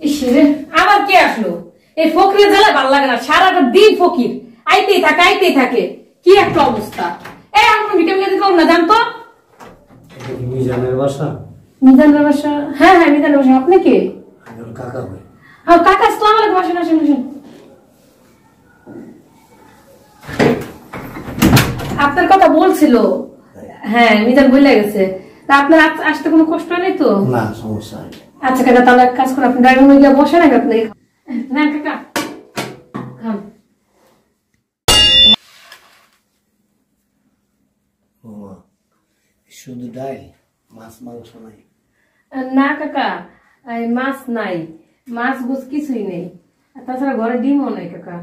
ইসরে আবার কে আসলো? এই ফকিরের জ্বালা ভালো লাগে না, সারাটা দিন ফকির আইতেই থাকে। কি একটা অবস্থা! এই আমরা ভিটামিন দিতে পারবো না, জানতো? মিজানের বাসা? মিজানের বাসা? হ্যাঁ হ্যাঁ, মিজানের বাসা। আপনি কে? কাকা ভাই। হ্যাঁ কাকা, আসসালামু আলাইকুম। আসেন আসেন আসেন। আপনার কথা বলছিল। হ্যাঁ, মিজান বলে গেছে। তা আপনার আসতে কোনো কষ্ট নেই তো? না, সমস্যা নেই। আচ্ছা কাকা, তাহলে এক কাজ করুন, আপনি ড্রাইভিং রুমে গিয়ে বসেন। আগে আপনি না কাকা খান। শুধু ডাল, মাছ মাংস নাই? না কাকা, মাছ নাই, মাছ বুঝ কিছুই নেই। তাছাড়া ঘরে ডিমও নেই কাকা।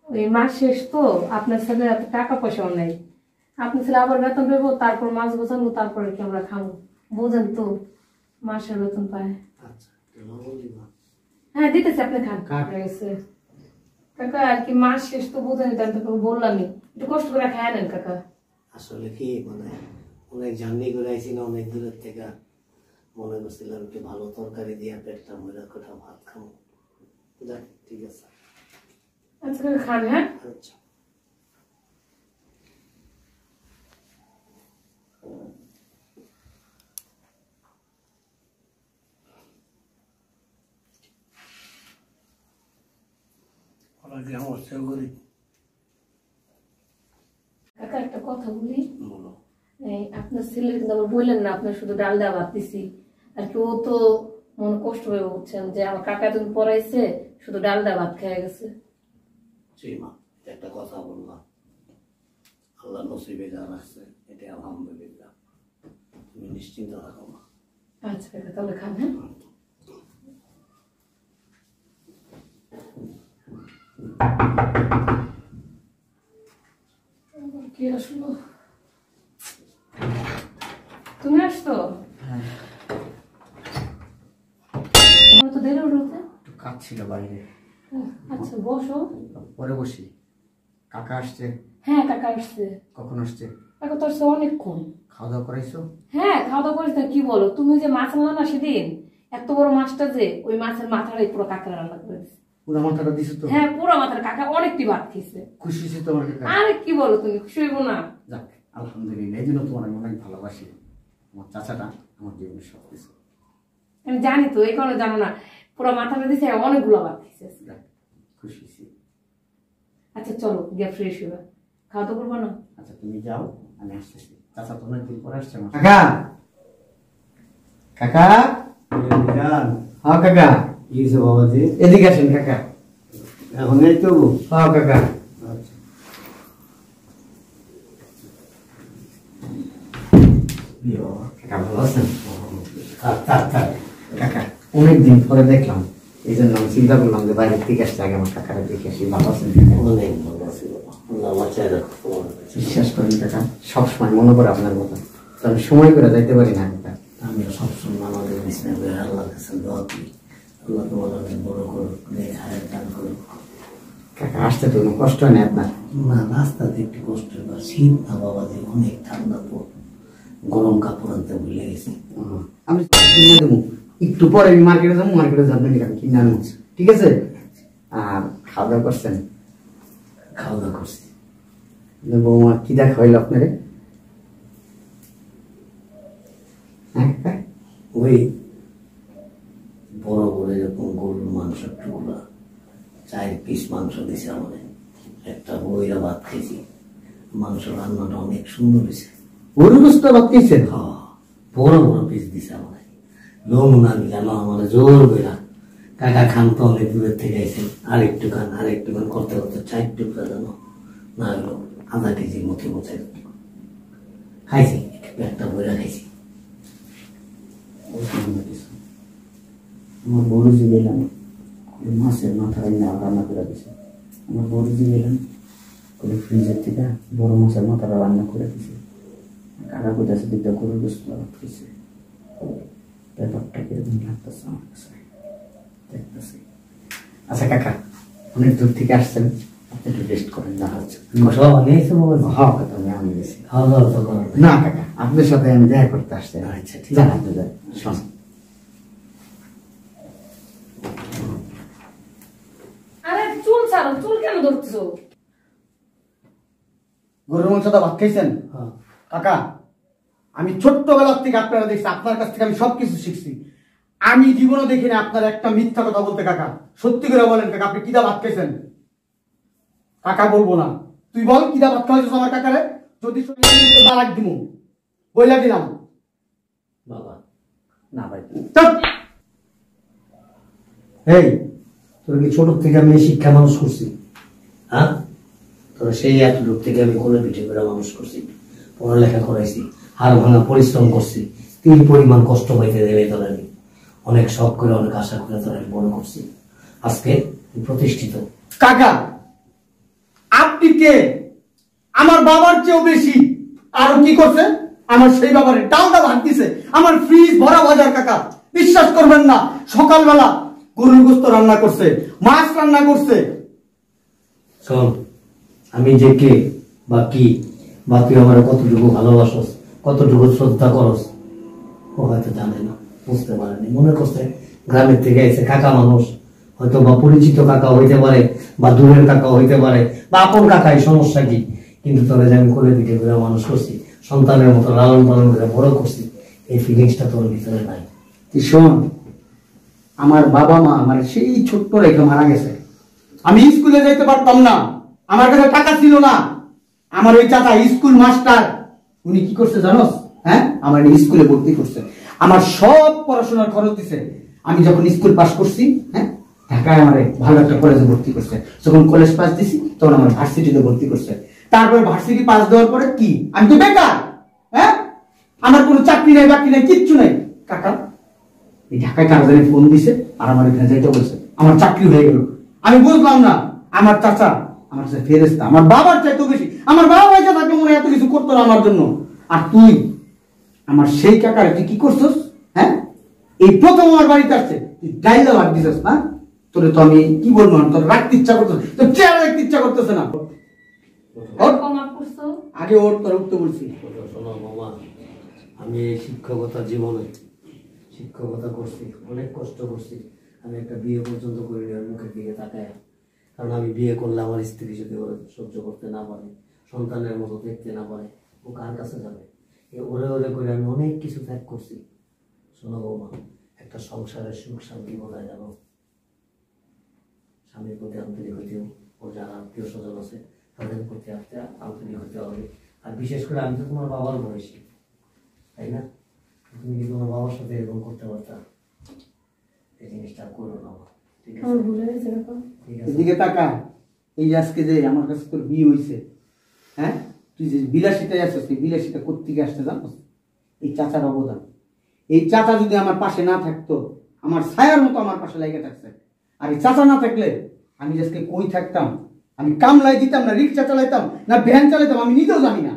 ওই মাস শেষ তো, আপনার ছেলে এত টাকা পয়সাও নেই। আপনার ছেলে আবার বেতন পেবো, তারপর মাছ বোঝাবো, তারপরে কি আমরা খাবো। বোঝেন তো, মাসের বেতন পায়। হ্যাঁ দিতেছি, আপনি খান। কাকা আর কি, মাস শেষ তো বোঝেন, আমি তো বললামই, একটু কষ্ট করে খায় নেন কাকা। আসলে কি মানে অনেক জার্নি করে আইছি না, অনেক দূরের থেকে। মনে করছিলাম একটু ভালো তরকারি দিয়ে পেটটা ভরে কোটা ভাত খাবো। যাক, ঠিক আছে। আচ্ছা কাকা খান। হ্যাঁ আচ্ছা। কাকা একটা কথা বলি, আপনার ছেলে কিন্তু আবার বললেন না আপনার শুধু ডাল দেওয়া ভাত দিছি আর কি। ও তো মনে কষ্ট হয়ে উঠছেন যে আমার কাকা তুমি পড়াইছে, শুধু ডাল দেওয়া ভাত খেয়ে গেছে। একটা কথা বললাম, আল্লাহ নসিবে যা রাখছে এটা আলহামদুলিল্লাহ, তুমি নিশ্চিন্ত থাকো না। আচ্ছা কাকা, তাহলে খান। হ্যাঁ কি আসলো? তুমি আসতো? তো দেরি হলো, একটু কাজ ছিল বাইরে। আচ্ছা বসো। পরে বসি। কাকা আসছে? হ্যাঁ কাকা আসছে। কখন আসছে? কাকা তো আসছে অনেকক্ষণ। খাওয়া দাওয়া করাইছো? হ্যাঁ খাওয়া দাওয়া করেছি। কি বলো, তুমি যে মাছ আনলা না সেদিন, এত বড় মাছটা, যে ওই মাছের মাথাটাই পুরো কাকা রান্না করে দিচ্ছে। পুরো মাথাটা দিছো তো? হ্যাঁ পুরো মাথাটা। কাকা অনেকটি ভাত খেয়েছে। খুশি হয়েছে তোমার কাকা? আরে কি বলো, তুমি খুশি হইব না? যাক আলহামদুলিল্লাহ, এই জন্য তোমার আমি অনেক ভালোবাসি। আমার চাচাটা আমার জীবনের সব কিছু। আমি জানি তো, এই কারণে জানো না, পুরো মাথাটা দিছে, অনেকগুলো ভাত খেয়েছে। খুশি হয়েছি। আচ্ছা চলো গিয়ে ফ্রেশ হইবা, খাওয়া দাওয়া করবো না? আচ্ছা তুমি যাও, আমি আসতেছি। চাচা তো অনেকদিন পরে আসছে। কাকা কাকা। হ্যাঁ কাকা। কি হয়েছে বাবাজি? এদিকে আসেন কাকা। এখন এই তো? হ্যাঁ কাকা। আচ্ছা। কাকা ভালো আছেন? কাকা অনেকদিন পরে দেখলাম, এই জন্য আমি চিন্তা করলাম যে বাইরের থেকে আসছে, আগে আমার কাকারা দেখে আসি। ভালো আছেন? অনেক ভালো আছি বাবা, আল্লাহ বাঁচায় রাখো। বিশ্বাস করেন কাকা, সবসময় মনে করে আপনার কথা, তো আমি সময় করে যাইতে পারি না কাকা। আমিও সবসময় আমাদের বিছনায় বসে আল্লাহর কাছে দোয়া করি, আল্লাহ তোমার অনেক বড় করুক, হায়াত দান করুক। কাকা আসতে তো কোনো কষ্ট হয় না আপনার? না, রাস্তাতে একটু কষ্ট হয়। শীত না বাবাজি, অনেক ঠান্ডা তো, গরম কাপড় আনতে ভুলে গেছি। আমি কিনে দেবো, একটু পরে আমি মার্কেটে যাবো, মার্কেটে যাবেন আমি কিনে আনবো, ঠিক আছে? আর খাওয়া দাওয়া করছেন? খাওয়া দাওয়া করছি। বৌমা কি দেখা হইলো আপনারে? ওই বড় বড় এরকম গরুর মাংস টুকরা 4 পিস মাংস দিছে আমাদের। একটা বইরা ভাত খেয়েছি। মাংস রান্নাটা অনেক সুন্দর হয়েছে। গরু গোস্ত ভাত খেয়েছেন? বড় বড় পিস দিছে আমাদের। লোম নামি জানো আমার জোর বেড়া, কাকা খান তো অনেক দূরের থেকে আইসেন, আরেকটু খান করতে করতে 4 টুকরা জানো না হলো আধা কেজির মতো বোঝাই খাইছি। একটা বইরা খাইছি। আমার বড়জি গেলাম মাছের মাথা রান্না করে দিছে। আমার বড়জি গেলাম ফ্রিজের থেকে বড় মাছের মাথাটা রান্না করে দিছে। কাকা কোথাছে দিকটা গরুর গোস্ত খেয়েছে। ব্যাপারটা কিরকম লাগতেছে আমার কাছে, দেখতেছি। আচ্ছা কাকা, অনেক দূর থেকে আসছেন, আপনি একটু রেস্ট করেন। না হচ্ছে আমি গেছি। না কাকা, আপনার সাথে আমি দেখা করতে আসছি। আচ্ছা ঠিক আছে, আপনি যান। শোন চুল কেন ধরছো? গরুর মাংসটা ভাত খাইছেন? হ্যাঁ। কাকা, আমি ছোট্টবেলার থেকে আপনারা দেখছি, আপনার কাছ থেকে আমি সবকিছু শিখছি। আমি জীবনও দেখিনি আপনার একটা মিথ্যা কথা বলতে। কাকা সত্যি করে বলেন, কাকা আপনি কিদা ভাত খাইছেন? কাকা বলবো না, তুই বল কিদা ভাত খাইছিস আমার কাকারে? যদি তালাক দিমু, বইলা দিলাম। বাবা না ভাই, চুপ! এই তোর কি ছোট থেকে আমি শিক্ষা মানুষ করছি? হ্যাঁ, তোর সেই এতটুক থেকে আমি কোলে পিঠে করে মানুষ করছি, পড়ালেখা করাইছি, হাড় ভাঙা পরিশ্রম করছি, তিল পরিমাণ কষ্ট পাইতে দেবে তোর আমি অনেক শখ করে অনেক আশা করে তোর আমি বড় করছি। আজকে তুই প্রতিষ্ঠিত। কাকা আপনি কে? আমার বাবার চেয়েও বেশি। আরো কি করছে? আমার সেই বাবারে ডালটা ভাত দিছে, আমার ফ্রিজ ভরা বাজার। কাকা বিশ্বাস করবেন না, সকালবেলা গরুর গোস্ত রান্না করছে, মাছ রান্না করছে। শোন, আমি যে কে বা কি, বা তুই আমার কতটুকু ভালোবাসস, কতটুকু শ্রদ্ধা করস, ও হয়তো জানে না, বুঝতে পারেনি। মনে করছে গ্রামের থেকে এসে কাকা মানুষ, হয়তো বা পরিচিত কাকা হইতে পারে, বা দূরের কাকা হইতে পারে, বা আপন কাকাই, সমস্যা কি? কিন্তু তোরা যে আমি কোলে পিঠে করে মানুষ করছি, সন্তানের মতো লালন পালন করে বড় করছি, এই ফিলিংসটা তোর ভিতরে নাই। তুই শোন, আমার বাবা মা আমার সেই ছোট্ট রেখে মারা গেছে। আমি স্কুলে যাইতে পারতাম না, আমার কাছে টাকা ছিল না। আমার ওই চাচা স্কুল মাস্টার, উনি কি করছে জানোস? হ্যাঁ, আমার স্কুলে ভর্তি করছে, আমার সব পড়াশোনার খরচ দিছে। আমি যখন স্কুল পাস করছি, হ্যাঁ, ঢাকায় আমার ভালো একটা কলেজে ভর্তি করছে। যখন কলেজ পাস দিছি তখন আমার ভার্সিটিতে ভর্তি করছে। তারপরে ভার্সিটি পাস দেওয়ার পরে কি আমি তো বেকার। হ্যাঁ, আমার কোনো চাকরি নাই, বাকরি নাই, কিচ্ছু নাই। কাকা এই ঢাকায় কারখানে ফোন দিছে আর আমার এখানে যাইতে বলছে, আমার চাকরি হয়ে গেল। আমি বুঝলাম না, আমার চাচা আমার কাছে ফেরেস্তা, আমার বাবার চাইতেও বেশি। আমার বাবা পয়সা থাকলে মনে এত কিছু করতো না আমার জন্য। আর তুই আমার সেই কাকার তুই কি করছস? হ্যাঁ, এই প্রথম আমার বাড়িতে আসছে, তুই ডাইলা ভাগ দিছস না? তোরে তো আমি কি বলবো, তোর রাখতে ইচ্ছা করতেছে, তোর চেয়ার রাখতে ইচ্ছা করতেছে না। আগে ওর তোর উঠতে বলছি। শোনো মামা, আমি এই শিক্ষকতা জীবনে শিক্ষকতা করছি, অনেক কষ্ট করছি। আমি একটা বিয়ে পর্যন্ত করিনি ওর মুখের দিকে তাকায়। কারণ আমি বিয়ে করলে আমার স্ত্রী যদি ওরা সহ্য করতে না পারে, সন্তানের মতো দেখতে না পারে, ও কার কাছে যাবে? ওরে ওরে করে আমি অনেক কিছু ত্যাগ করছি। শোনো বৌমা, একটা সংসারের সুখ শান্তি কোথায় জানো? স্বামীর প্রতি আন্তরিক হইতেও, ও যারা আত্মীয় স্বজন আছে তাদের প্রতি আন্তরিক হতে হবে। আর বিশেষ করে আমি তো তোমার বাবার বয়সী, তাই না? তুমি কি তোমার বাবার সাথে এরকম করতে পারতা? এই জিনিসটা করো না। ঠিক আছে, ঠিক আছে। এদিকে টাকা, এই যে আজকে যে আমার কাছে তোর বিয়ে হয়েছে, হ্যাঁ, তুই যে বিলাসিতায় আসছিস, সেই বিলাসিতা কোত্থেকে আসতে জানো? এই চাচার অবদান। এই চাচা যদি আমার পাশে না থাকতো, আমার ছায়ার মতো আমার পাশে লেগে থাকছে। আর এই চাচা না থাকলে আমি আজকে কই থাকতাম? আমি কামলাই দিতাম না, রিক্সা চালাইতাম না, ভ্যান চালাইতাম, আমি নিজেও জানি না।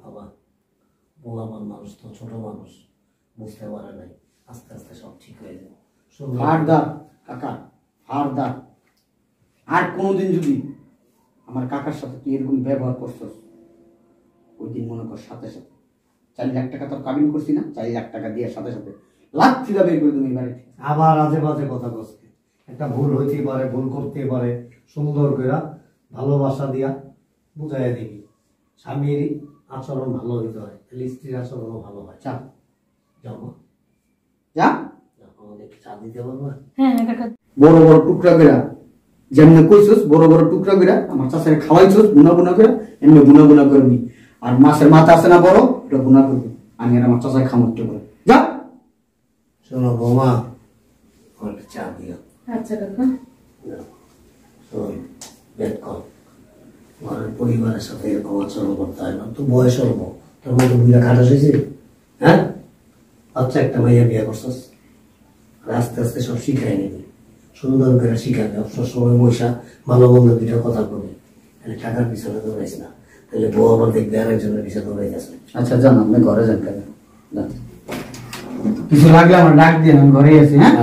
বাবা, বলাবার মানুষ তো ছোট মানুষ, বুঝতে পারে নাই। আস্তে আস্তে সব ঠিক হয়ে যাবে। হারদার কাকা, হারদার। আর কোনোদিন যদি আমার কাকার সাথে তুই এরকম ব্যবহার করছস, ওই দিন মনে কর সাথে সাথে 4 লাখ টাকা তোর কাবিন করছি না, 4 লাখ টাকা দিয়ে সাথে সাথে লাথি দা বের করে তুমি বাড়িতে। আবার আজে বাজে কথা বলছে। একটা ভুল হইতেই পারে, ভুল করতে পারে, সুন্দর করে ভালোবাসা দিয়া বুঝাইয়া দিবি। স্বামীর আচরণ ভালো হইতে হয়, তাহলে স্ত্রীর আচরণও ভালো হয়। চা যাও মা, যা। আমাদের চা দিতে পারবা? হ্যাঁ কাকা। বড় বড় টুকরা করে যেমনি কইছস, বড় বড় টুকরা করে আমার চাচারে খাওয়াইছস, বুনা বুনা করে এমনি বুনা বুনা করবি। আর মাছের মাথা আছে না বড়, এটা বুনা করবি। আমি আর আমার চাচায় খামোট্ট করে যা। শোনো বৌমা, আমাকে চা দিও। আচ্ছা কাকা। শোন, বেদ কর, ঘরের পরিবারের সাথে এরকম আচরণ করতে হয় না। তো বয়স অল্প, তোর মতো বুঝা খাটাস হয়েছে? হ্যাঁ, আচ্ছা, একটা মাইয়া বিয়ে করছস, আস্তে আস্তে সব শিখাই নিবি, সুন্দর করে শিখাবে। অবসর সময় বৈশা ভালো মন্দ দুইটা কথা বলবি, তাহলে টাকার পিছনে দৌড়াইস না, তাহলে বউ আবার দেখবে আরেকজনের পিছনে দৌড়াই গেছে। আচ্ছা যান, আপনি ঘরে যান। কিছু লাগলে আমার ডাক দিয়ে, আমি ঘরে আছি। হ্যাঁ।